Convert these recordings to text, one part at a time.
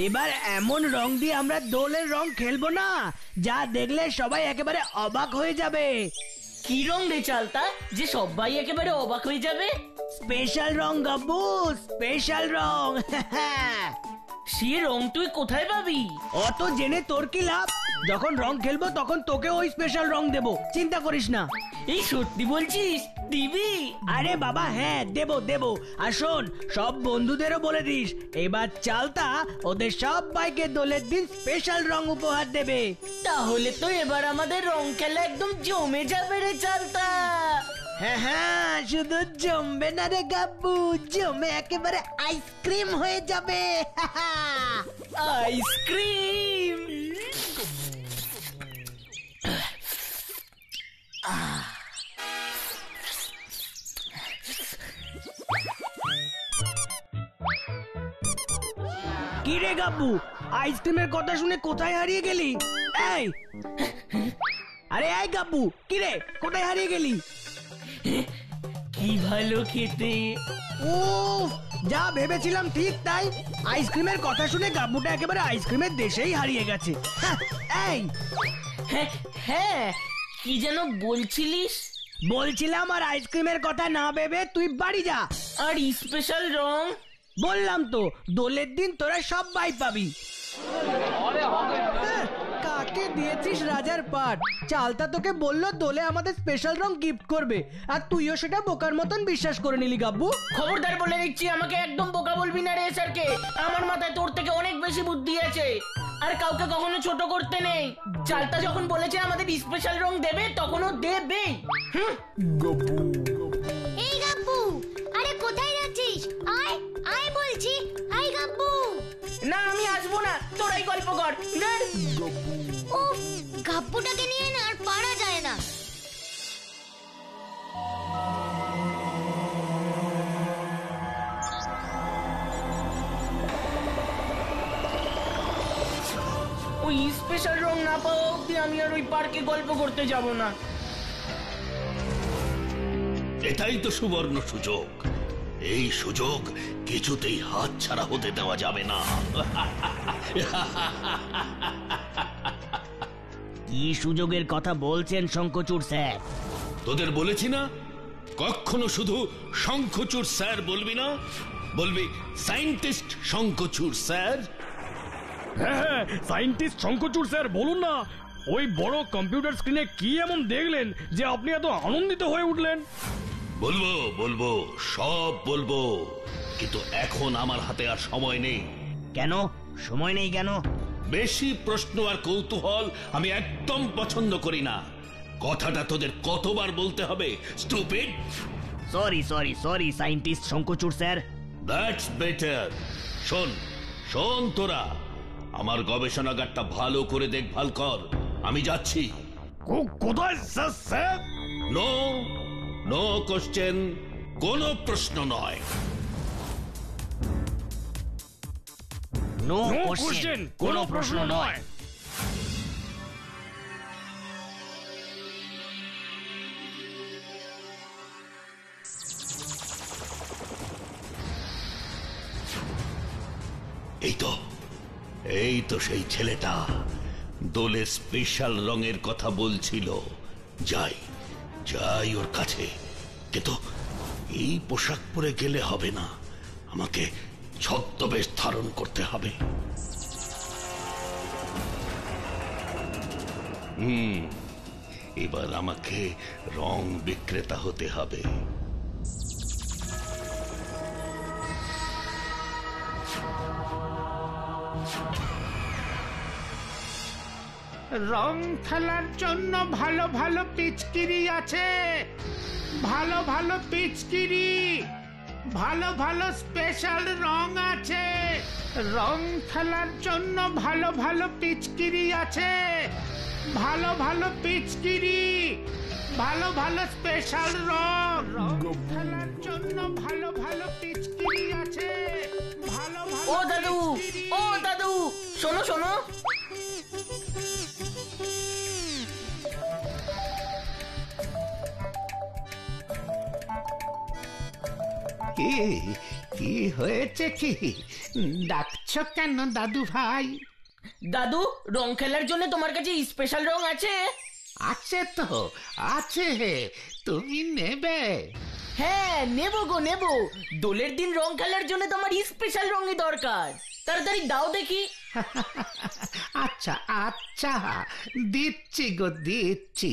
এবার এমন রং দিয়ে আমরা দোলের রং খেলবো না যা দেখলে সবাই একেবারে অবাক হয়ে যাবে। কি রং রে চালতা যে সবাই একেবারে অবাক হয়ে যাবে? স্পেশাল রং গাব্বু, স্পেশাল রং। সে রং তুই কোথায় পাবি? অত জেনে তোর কি লাভ? যখন রং খেলবো তখন তোকে ওই স্পেশাল রং দেবো, চিন্তা করিস না। এই সত্যি বলছিস? দিবি? আরে বাবা হ্যাঁ দেবো দেবো। আর শোন, সব বন্ধুদেরও বলে দিস এবার চালতা ওদের সবাইকে দোলের দিন স্পেশাল রং উপহার দেবে। তাহলে তো এবার আমাদের রং খেলা একদম জমে যাবে রে চালতা। হ্যাঁ, শুধু জমবে না রে গাব্বু, জমে একেবারে আইসক্রিম হয়ে যাবে। আইসক্রিম। কি রে গাব্বু, আইসক্রিমের কথা শুনে কোথায় হারিয়ে গেলি? এই আরে এই গাব্বু, কি রে কোথায় হারিয়ে গেলি? কি ভালো খেতে। উফ, যা ভেবেছিলাম ঠিক তাই। আইসক্রিমের কথা শুনে গাব্বুটা একেবারে আইসক্রিমের দেশেই হারিয়ে গেছে। এই হ্যাঁ, কি যেন বলছিলিস? বলছিলাম আর আইসক্রিমের কথা না ভেবে তুই বাড়ি যা। আর স্পেশাল রং? বললাম তো দোলের দিন তোরা সবাই পাবি। কাকে দিয়েছিস রাজার পাট? চালতা তোকে বললো দোলে আমাদের স্পেশাল রং গিফট করবে, আর তুইও সেটা বোকার মতন বিশ্বাস করে নিলি গাব্বু। খবরদার বলে দিচ্ছি, আমাকে একদম বোকা বলবি না রে স্যারকে। আমার মাথায় তোর থেকে অনেক বেশি বুদ্ধি আছে, আর কাউকে কখনো ছোট করতে নেই। চালতা যখন বলেছে আমাদের স্পেশাল রং দেবে, তখনও দেবে। এই গাব্বু, আরে কোথায় যাচ্ছিস? আয় আয় বলছি, আয় গাব্বু। না আমি আসবো না, তোরাই গল্প কর। উফ, গাব্বুটাকে নিয়ে না আর পারা যায় না। ওই স্পেশাল রং না পাওয়া অব্দি আমি আর ওই পার্কে গল্প করতে যাব না। এটাই তো সুবর্ণ সুযোগ, এই সুযোগ কিছুতেই হাত ছাড়া হতে দেওয়া যাবে না। কি সুযোগের কথা বলছেন শঙ্খচূড় স্যার? তোদের বলেছি না, কখনো শুধু শঙ্খচূড় স্যার বলবি না, বলবি সায়েন্টিস্ট শঙ্খচূড় স্যার। হ্যাঁ, সায়েন্টিস্ট শঙ্খচূড় স্যার বলুন না। ওই বড় কম্পিউটার স্ক্রিনে কি এমন দেখলেন যে আপনি এত আনন্দিত হয়ে উঠলেন? বলবো বলবো, সব বলবো, কিন্তু এখন আমার হাতে আর সময় নেই। কেন সময় নেই কেন? বেশি প্রশ্ন আর কৌতূহল আমি একদম পছন্দ করি না। কথাটা তোদের কতবার বলতে হবে, stupid? Sorry sorry sorry scientist Shankhachur sir. That's better. শোন শোন, তোরা আমার গবেষণাগারটা ভালো করে দেখভাল কর। আমি যাচ্ছি। কোথায় স্যার? নো নো কোশ্চেন, কোনো প্রশ্ন নয়। নো কোশ্চেন, কোনো প্রশ্ন নয়। এই তো সেই ছেলেটা দোলে স্পেশাল রঙের কথা বলছিল। যাই যাই ওর কাছে, কিন্তু এই পোশাক পরে গেলে হবে না, আমাকে ছদ্মবেশ ধারণ করতে হবে। এবার আমাকে রং বিক্রেতা হতে হবে। রং খেলার জন্য ভালো ভালো পিচকিরি আছে, ভালো ভালো পিচকিরি, ভালো ভালো স্পেশাল রং আছে। রং খেলার জন্য ভালো ভালো পিচকিরি আছে, ভালো ভালো পিচকিরি, ভালো ভালো স্পেশাল রং। রং খেলার জন্য ভালো ভালো পিচকিরি আছে, ভালো ভালো। ও দাদু, ও দাদু, শোনো শোনো। কি কি হয়েছে কি? ডাকছো কেন দাদু ভাই? দাদু, রং খেলার জন্য তোমার কাছে স্পেশাল রং আছে? আছে তো, আছে। তুমি নেবে? হ্যাঁ, নেবো গো নেবো। দোলের দিন রং খেলার জন্য তো আমার স্পেশাল রঙই দরকার। তাড়াতাড়ি দাও দেখি। আচ্ছা আচ্ছা, দিচ্ছি গো দিচ্ছি।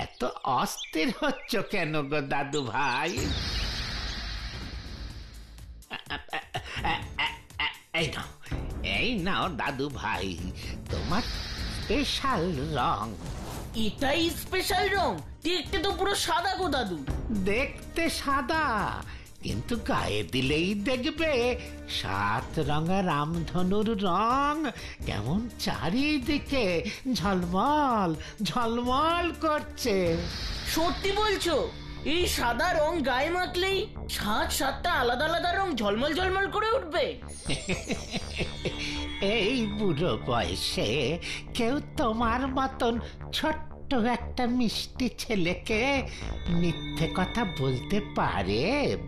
এত অস্থির হচ্ছ কেন গো দাদু ভাই? এই নাও দাদু ভাই, তোমার স্পেশাল রং। এটাই স্পেশাল রং? দেখতে তো পুরো সাদা গো দাদু। দেখতে সাদা, কিন্তু গায়ে দিলেই দেখবে 7 রঙা রামধনুর রং কেমন চারিদিকে ঝলমল ঝলমল করছে। সত্যি বলছো? এই সাদা রং গায়ে মাখলেই 7টা আলাদা আলাদা রং ঝলমল ঝলমল করে উঠবে? এই বুড়ো বয়সে কেউ তোমার মতন ছোট্ট একটা মিষ্টি ছেলেকে মিথ্যে কথা বলতে পারে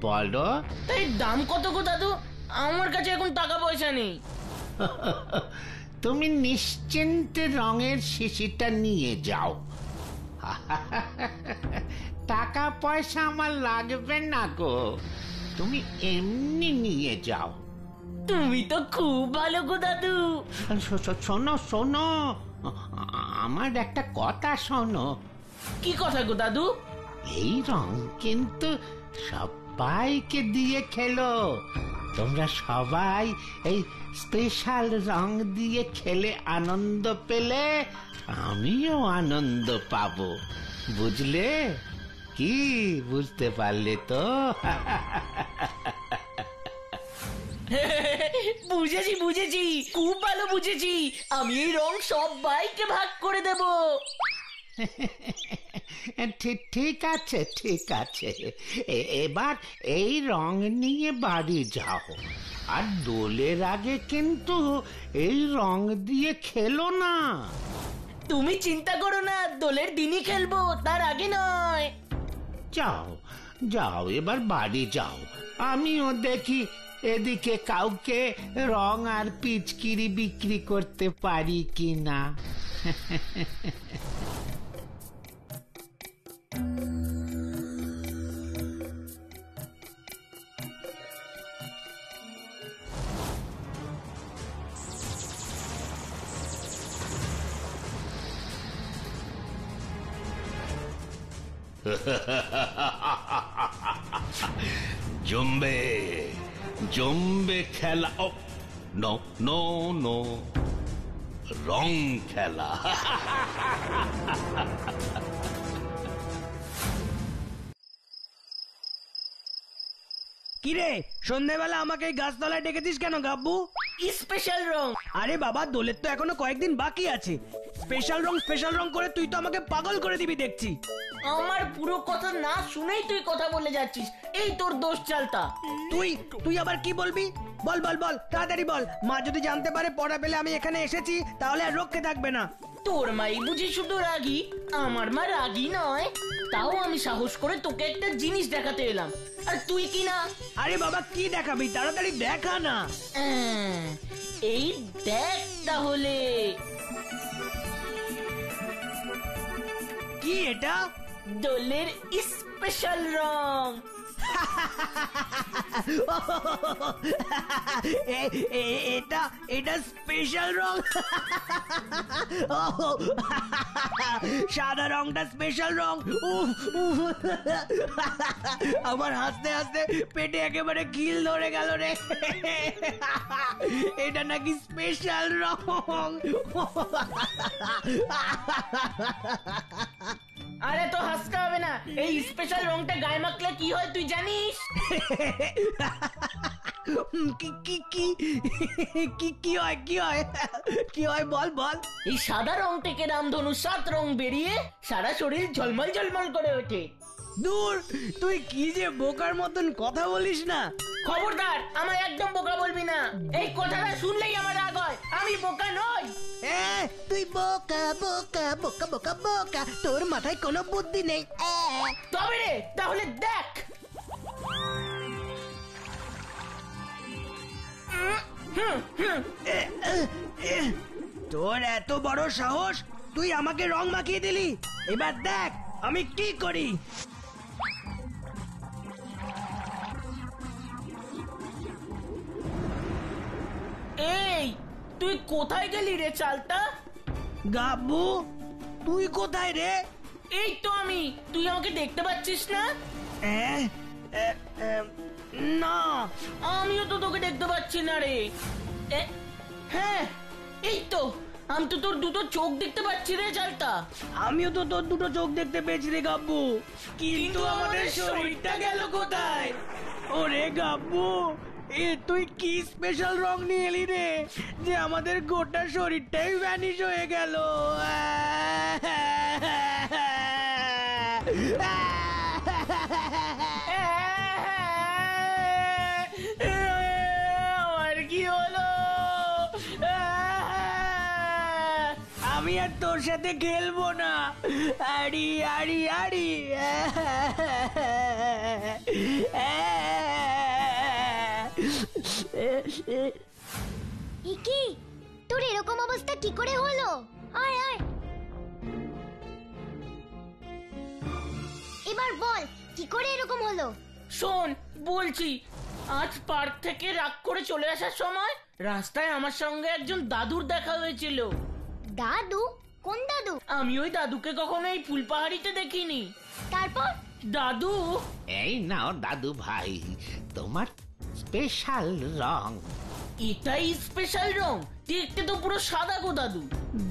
বলো? তাই দাম কত গো দাদু? আমার কাছে এখন টাকা পয়সা নেই। তুমি নিশ্চিন্তে রঙের শিশিটা নিয়ে যাও। টাকা পয়সা আমার লাগবে না গো, তুমি এমনি নিয়ে যাও। তুমি তো খুব ভালো গো দাদু। শোনো শোনো, আমার একটা কথা শোনো। কি কথা গো দাদু? এই রং কিন্তু সবাইকে দিয়ে খেলো। তোমরা সবাই এই স্পেশাল রং দিয়ে খেলে আনন্দ পেলে আমিও আনন্দ পাবো, বুঝলে? কি বুঝতে পারলে তো? বুঝেছি বুঝেছি, খুব ভালো বুঝেছি। আমি এই রং সবাইকে ভাগ করে দেব। ঠিক আছে ঠিক আছে, এবার এই রং নিয়ে বাড়ি যাও। আর দোলের আগে কিন্তু এই রং দিয়ে খেলো না। তুমি চিন্তা করো না, দোলের দিনই খেলবো, তার আগে নয়। যাও যাও, এবার বাড়ি যাও। আমিও দেখি এদিকে কাউকে রং আর পিচকিরি বিক্রি করতে পারি কিনা। জমবে জমবে খেলা। ও নো নো নো, রং খেলা। কিরে, সন্ধেবেলা আমাকে এই গাছতলায় ডেকেছিস কেন গাব্বু? স্পেশাল রং। আরে বাবা, দোলের তো এখনো কয়েকদিন বাকি আছে। স্পেশাল রং করে তুই তো আমাকে পাগল করে দিবি দেখছি। আমার পুরো কথা না শুনেই তুই কথা বলে যাচ্ছিস, এই তোর দোষ চালতা। তুই আবার কি বলবি? বল বল বল, তাড়াতাড়ি বল। মা যদি জানতে পারে পড়া পেলে আমি এখানে এসেছি, তাহলে আর রক্ষে থাকবে না। তোর মাই বুঝি শুধু রাগী? আমার মা রাগী নয়, তাও আমি সাহস করে তোকে একটা জিনিস দেখাতে এলাম, আর তুই কি না। আরে বাবা, কি দেখাবি? তাড়াতাড়ি দেখা না। এই দেখ তাহলে। কি এটা? দোলের স্পেশাল রং। এটা স্পেশাল রং। সাদা রংটা স্পেশাল রং। আমার হাসতে হাসতে পেটে একেবারে কিল ধরে গেল রে। এটা নাকি স্পেশাল রং। আরে তো হাসতে হবে না, এই স্পেশাল রংটা গায়ে মাখলে কি হয় তুই জানিস? কি হয় কি হয় বল বল। এই সাদা রং থেকে রামধনু 7 রং বেরিয়ে সারা শরীর ঝলমল ঝলমল করে ওঠে। দূর, তুই কি যে বোকার মতন কথা বলিস না। খবরদার, আমায় একদম বোকা বলবি না। এই কথাটা শুনলেই আমার রাগ হয়। আমি বোকা নই। তুই বোকা বোকা বোকা বোকা বোকা, তোর মাথায় কোনো বুদ্ধি নেই। তবে রে, তাহলে দেখ। তোর এত বড় সাহস, তুই আমাকে রং মাখিয়ে দিলি। এবার দেখ আমি কি করি। এই তুই কোথায় গেলি রে চালতা? গাব্বু তুই কোথায় রে? এই তো আমি, তুই আমাকে দেখতে পাচ্ছিস না? এ, এ, এ, না আমিও তো তোকে দেখতে পাচ্ছি না রে। হ্যাঁ এই তো, আমি তো তোর দুটো চোখ দেখতে পাচ্ছি রে চালতা। আমিও তো তোর দুটো চোখ দেখতে পেয়েছি রে গাব্বু, কিন্তু আমাদের শরীরটা গেল কোথায়? ওরে গাব্বু, এ তুই কি স্পেশাল রং নিয়ে এলি রে যে আমাদের গোটা শরীরটাই ভ্যানিশ হয়ে গেল? আমার কি হলো? আমি আর তোর সাথে খেলবো না। আড়ি আড়ি আড়ি। কি তোর এরকম অবস্থা কি করে হলো? আয় আয়, এবার বল কি করে এরকম হলো? শোন বলছি, আজ পার্ক থেকে রাগ করে চলে আসার সময় রাস্তায় আমার সঙ্গে একজন দাদুর দেখা হয়েছিল। দাদু? কোন দাদু? আমি ওই দাদুকে কখনো এই ফুলপাহাড়িতে দেখিনি। তারপর? দাদু, এই নাও দাদু ভাই, তোমার স্পেশাল রং। এটাই স্পেশাল রং? দেখতে তো পুরো সাদা গো দাদু।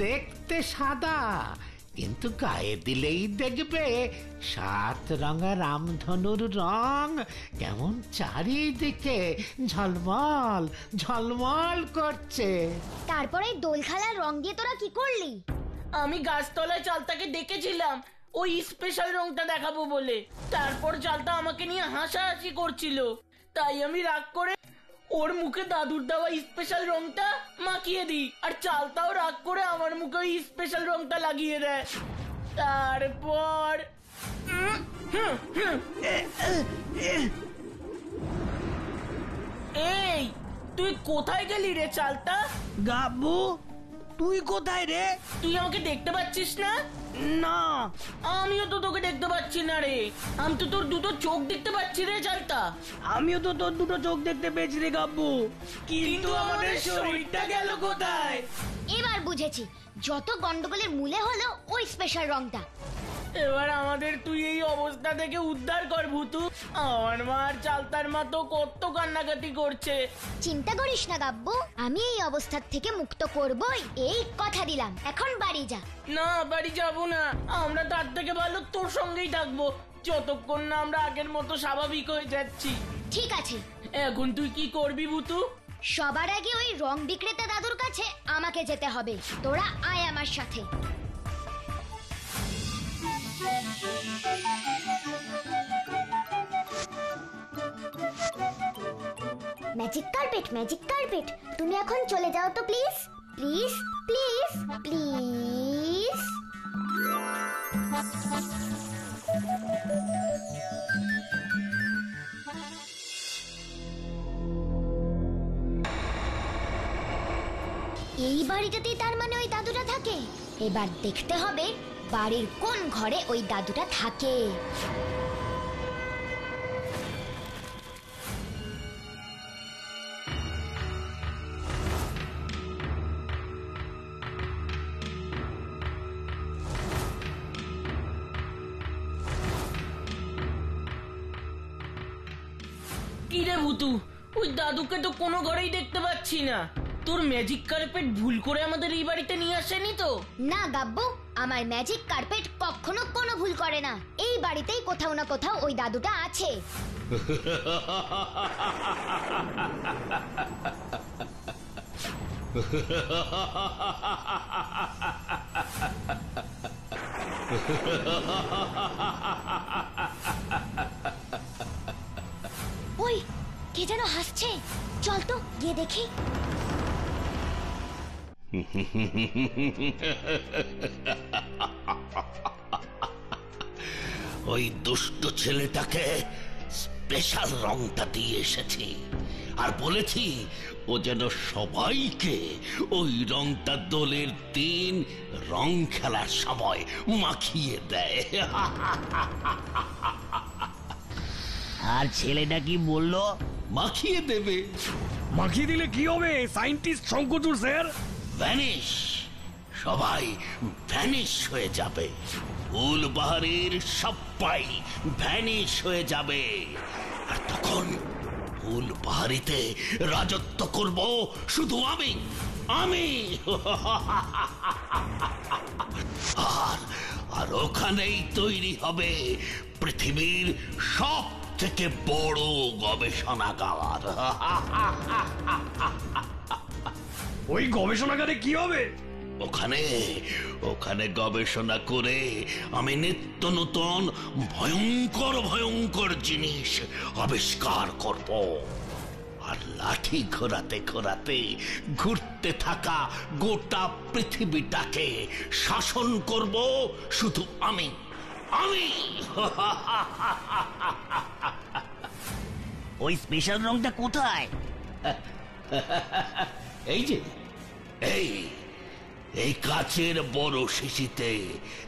দেখতে সাদা, কিন্তু গায়ে দিলেই দেখবে 7 রঙা রামধনুর রং কেমন চারিদিকে ঝলমল ঝলমল করছে। তারপরে দোল খেলার রং দিয়ে তোরা কি করলি? আমি গাছতলায় চালতাকে ডেকেছিলাম ওই স্পেশাল রংটা দেখাবো বলে। তারপর চালতা আমাকে নিয়ে হাসাহাসি করছিল, তাই আমি রাগ করে ওর মুখে দাদুর দেওয়া স্পেশাল রংটা মাখিয়ে দিই, আর চালতাও রাগ করে আমার মুখে ওই স্পেশাল রংটা লাগিয়ে দেয়। তারপর এই তুই কোথায় গেলি রে চালতা? গাব্বু তুই কোথায় রে? তুই আমাকে দেখতে পাচ্ছিস না? না আমিও তো তোকে দেখতে পাচ্ছি না রে। আমি তো তোর দুটো চোখ দেখতে পাচ্ছি রে চালতা। আমিও তো তোর দুটো চোখ দেখতে পেয়েছি রে গাব্বু, কিন্তু আমাদের শরীরটা গেল কোথায়? এবার বুঝেছি, যত গন্ডগোলের মূলে হলো ওই স্পেশাল রংটা। এবার আমাদের তুই এই অবস্থা থেকে উদ্ধার কর ভূতু। আমার মা আর চালতার মা তো কত কান্নাকাটি করছে। চিন্তা করিস না গাব্বু, আমি এই অবস্থার থেকে মুক্ত করবই, এই কথা দিলাম। এখন বাড়ি যা। না বাড়ি যাবো না, আমরা তার থেকে ভালো তোর সঙ্গেই থাকবো, যতক্ষণ না আমরা আগের মতো স্বাভাবিক হয়ে যাচ্ছি। ঠিক আছে, এখন তুই কি করবি ভূতু? সবার আগে ওই রং বিক্রেতা দাদুর কাছে আমাকে যেতে হবে। তোরা আয় আমার সাথে। ম্যাজিক কার্পেট, ম্যাজিক কার্পেট, তুমি এখন চলে যাও তো প্লিজ, প্লিজ প্লিজ প্লিজ। এই বাড়িটাতেই তার মানে ওই দাদুটা থাকে। এবার দেখতে হবে বাড়ির কোন ঘরে ওই দাদুটা থাকে। কি রে ভূতু, ওই দাদুকে তো কোনো ঘরেই দেখতে পাচ্ছি না। তোর ম্যাজিক কার্পেট ভুল করে আমাদের এই বাড়িতে নিয়ে আসেনি তো? না গাব্বু, আমার ম্যাজিক কার্পেট কখনো কোনো ভুল করে না। এই বাড়িতেই কোথাও না কোথাও ওই দাদুটা আছে। ওই কে যেন হাসছে, চল তো গিয়ে দেখি। ওই দুষ্ট ছেলেটাকে স্পেশাল রংটা দিয়ে এসেছি আর বলেছি ও যেন সবাইকে ওই রংটা দোলের দিন রং খেলার সময় মাখিয়ে দেয়। আর ছেলেটা কি বললো? মাখিয়ে দেবে। মাখিয়ে দিলে কি হবে সায়েন্টিস্ট শঙ্করচূড় স্যার? ভ্যানিশ, সবাই ভ্যানিশ হয়ে যাবে। ফুলবাহারের সবাই ভ্যানিশ হয়ে যাবে। আর তখন ফুলবাহারিতে রাজত্ব করব শুধু আমি। আর ওখানেই তৈরি হবে পৃথিবীর সব থেকে বড় গবেষণাগার। ওই গবেষণাগারে কি হবে? ওখানে গবেষণা করে আমি নিত্য নতুন ভয়ঙ্কর ভয়ঙ্কর জিনিস আবিষ্কার করব। আর লাঠি ঘোরাতে ঘোরাতে ঘুরতে থাকা গোটা পৃথিবীটাকে শাসন করব শুধু আমি। ওই স্পেশাল রংটা কোথায়? এই যে এই কাচের বড় শিশিতে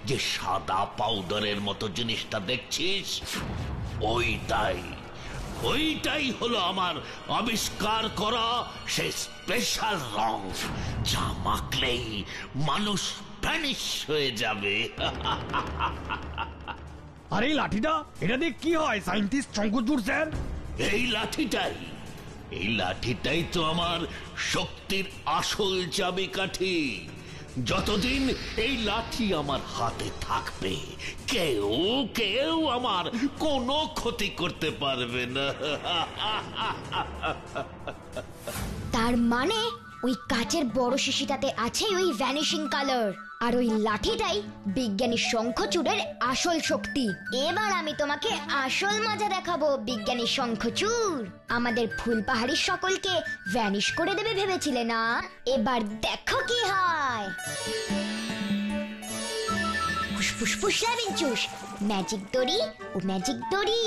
যে সাদা পাউডারের মতো জিনিসটা দেখছিস, ওইটাই হলো আমার আবিষ্কার করা সেই স্পেশাল রং, যা মাখলেই মানুষ ভ্যানিশ হয়ে যাবে। আর এই লাঠিটা, এটা দিয়ে কি হয় সায়েন্টিস্ট শঙ্করচূড় স্যার? এই লাঠিটাই তো আমার শক্তির আসল চাবিকাঠি। যতদিন এই লাঠি আমার হাতে থাকবে কেউ আমার কোনো ক্ষতি করতে পারবে না। তার মানে ওই কাচের বড় শিশিটাতে আছে ওই ভ্যানিশিং কালার, আর ওই লাঠিটাই বিজ্ঞানী শঙ্খচূড়ের আসল শক্তি। এবার আমি তোমাকে আসল মজা দেখাবো বিজ্ঞানী শঙ্খচূড়। আমাদের ফুলপাহাড়ির সকলকে ভ্যানিশ করে দেবে ভেবেছিলে না? এবার দেখো কি হয়। ফুসফুস লাভিনচুস, ম্যাজিক দড়ি ও ম্যাজিক দড়ি।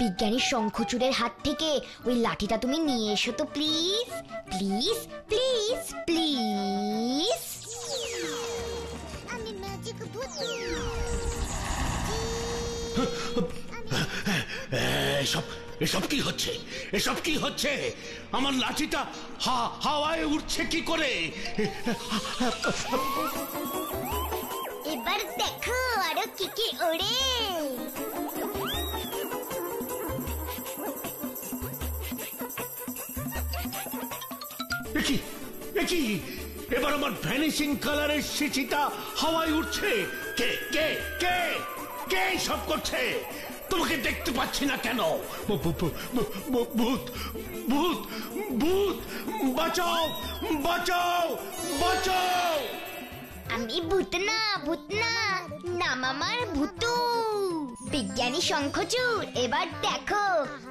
বিজ্ঞানী শঙ্খচূড়ের হাত থেকে ওই লাঠিটা তুমি নিয়ে এসো তো প্লিজ, প্লিজ প্লিজ প্লিজ। আমি ম্যাজিক ভূতু। এসব কি হচ্ছে? আমার লাঠিটা হাওয়ায় উঠছে কি করে? এবার দেখো আরো কি কি ওড়ে। কি এবার আমার ভ্যানিশিং কালারের শিচিটা হাওয়ায় উঠছে? কে কে কে কে সব করছে? তোমাকে দেখতে পাচ্ছি না কেন? ভূত ভূত ভূত, বাঁচাও বাঁচাও বাঁচাও! আমি ভূত না, নাম আমার ভূতু। বিজ্ঞানী শঙ্খচূড়, এবার দেখো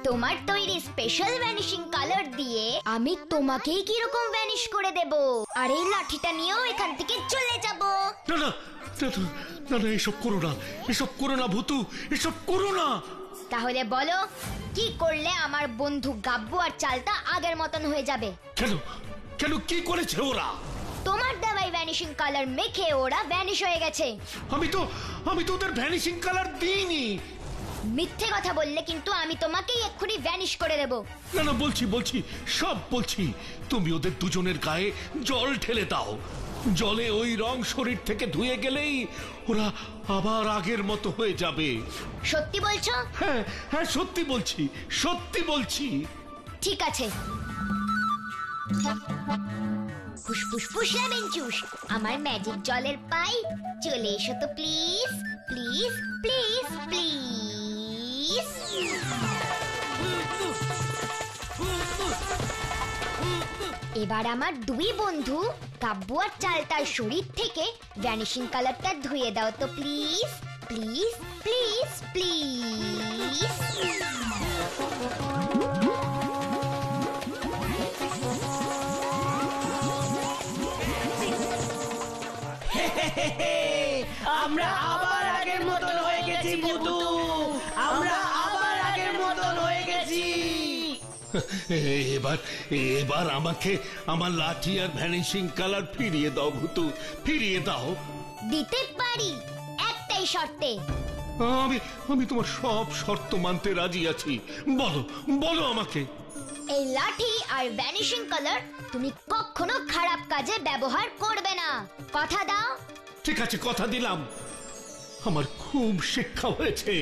তোমার তৈরি স্পেশাল ভ্যানিশিং কালার দিয়ে আমি তোমাকেই কিরকম ভ্যানিশ করে দেব। আর এই লাঠিটা নিয়েও এখান থেকে চলে যাব। না না না না, এসব করো না ভূতু, এসব করো না। তাহলে বলো কি করলে আমার বন্ধু গাব্বু আর চালটা আগের মতন হয়ে যাবে? কেন কি করেছে ওরা? তোমার দেওয়াই ভ্যানিশিং কালার মেখে ওরা ভ্যানিশ হয়ে গেছে। আমি তো ওদের ভ্যানিশিং কালার দিইনি। মিথ্যে কথা বললে কিন্তু আমি তোমাকেই এক্ষুনি ভ্যানিশ করে দেব। না বলছি সব বলছি। তুমি ওদের দুজনের গায়ে জল ঢেলে দাও। জলে ওই রং শরীর থেকে ধুয়ে গেলেই ওরা আবার আগের মতো হয়ে যাবে। সত্যি বলছো? হ্যাঁ সত্যি বলছি। ঠিক আছে। ফুসফুস লাভিনচুস, আমার ম্যাজিক জলের পাইপ চলে এসো তো প্লিজ, প্লিজ প্লিজ প্লিজ। এবার আমার দুই বন্ধু গাব্বু আর চালতার শরীর থেকে ভ্যানিশিং কালারটা ধুয়ে দাও তো প্লিজ, প্লিজ প্লিজ প্লিজ। আমরা আবার আগের মতন হয়ে গেছি ভূতু, আমরা আবার আগের মতন হয়ে গেছি। এবার এবার আমাকে আমার লাঠি আর ভ্যানিশিং কালার ফিরিয়ে দাও ভূতু, ফিরিয়ে দাও। দিতে পারি, একটাই শর্তে। আমি আমি তোমার সব শর্ত মানতে রাজি আছি, বলো বলো আমাকে। এই লাঠি আর ভ্যানিশিং কালার তুমি কখনো খারাপ কাজে ব্যবহার করবে না, কথা দাও? ঠিক আছে, কথা দিলাম। আমার খুব শিক্ষা হয়েছে,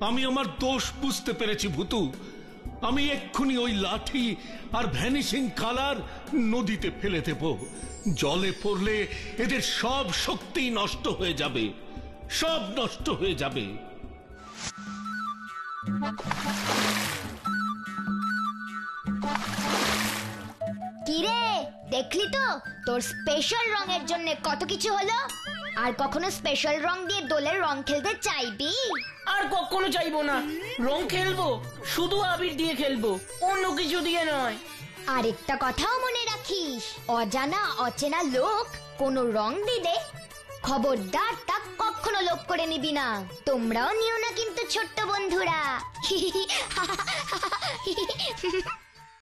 আমি আমার দোষ বুঝতে পেরেছি ভূতু। আমি এক্ষুনি ওই লাঠি আর ভ্যানিশিং কালার নদীতে ফেলে দেব। জলে পড়লে এদের সব শক্তি নষ্ট হয়ে যাবে, সব নষ্ট হয়ে যাবে। কিরে, দেখলি তো তোর স্পেশাল রঙের জন্য কত কিছু হলো? আর কখনো স্পেশাল রং দিয়ে দোলের রং খেলতে চাইবি? আর কখনো চাইবো না। রং খেলবো, শুধু আবির দিয়ে খেলবো, অন্য কিছু দিয়ে নয়। আরেকটা কথাও মনে রাখিস, অজানা অচেনা লোক কোনো রং দিলে খবরদার তা কখনো লোভ করে নিবি না। তোমরাও নিও না কিন্তু ছোট্ট বন্ধুরা।